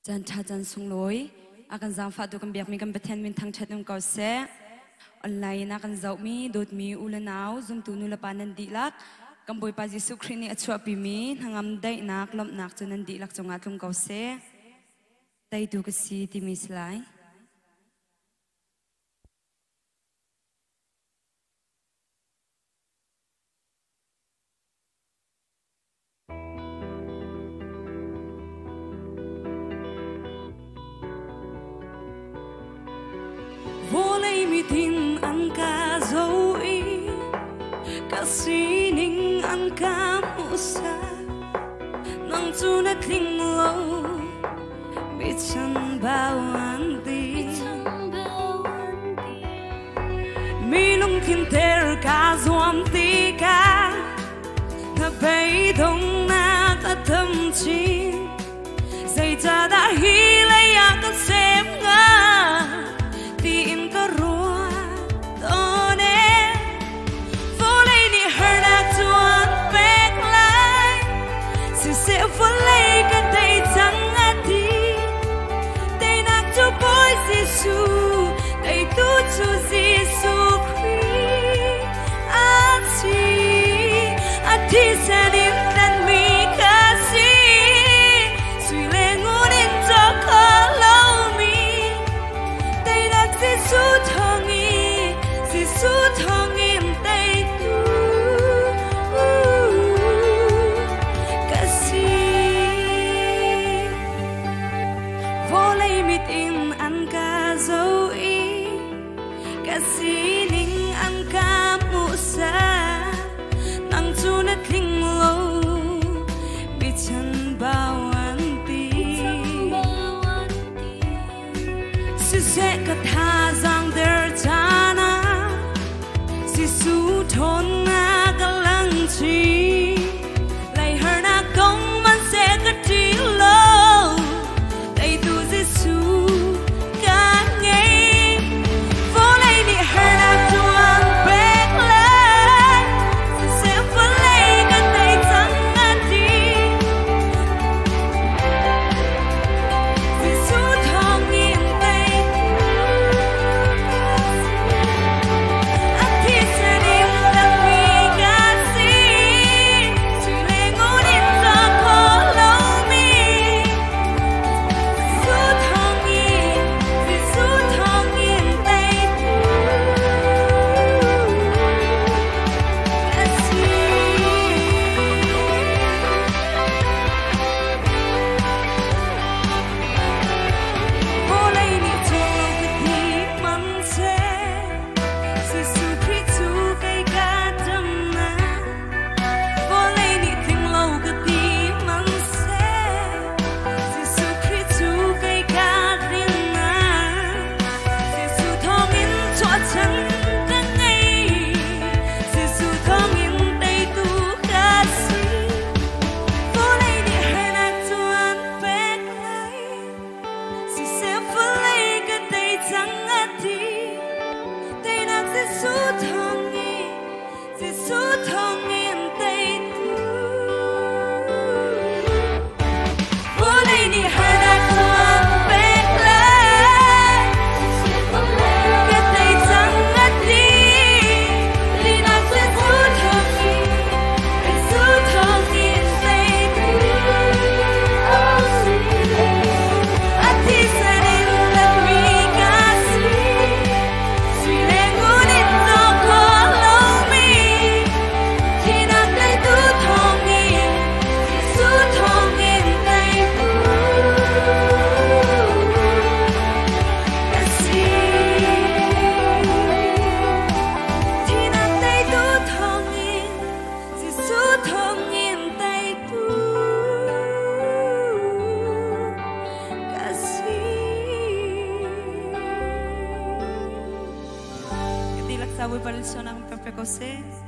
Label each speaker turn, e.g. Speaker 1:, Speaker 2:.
Speaker 1: Jan cha jan sung loi akan zang fa du kan biak mi kan beten min thang chat nung kau se online akan zau mi dot mi ulanau zum tu nu la panan dilak kan boy pa Jesu Christ ni achwa pi mi hangam dai nak lom nak chunan dilak chunga tlum kau se dai du ka si ti mi slai
Speaker 2: Tin an ka zoi kasining an ka musa nang tunat ling lo bitan bawan di milong kinter ka zuam ti ka na bay dong na ka thầm chi dây ta đã hi lấy ya ka xem nga tin ka ru for like a day tangati they not to boys Jesu they do to Jesu Christ ati sanin dan mi kasi suilengun into kalau mi they not Jesu thongin they do in an ka zoi kasining an ka musa nang tunat ling lo bitan bawan ti si se ka tha zang der chana si su thon na ka lang chi lai her na kong man se ka ti lo
Speaker 1: Sabi pala siya ng pepekose.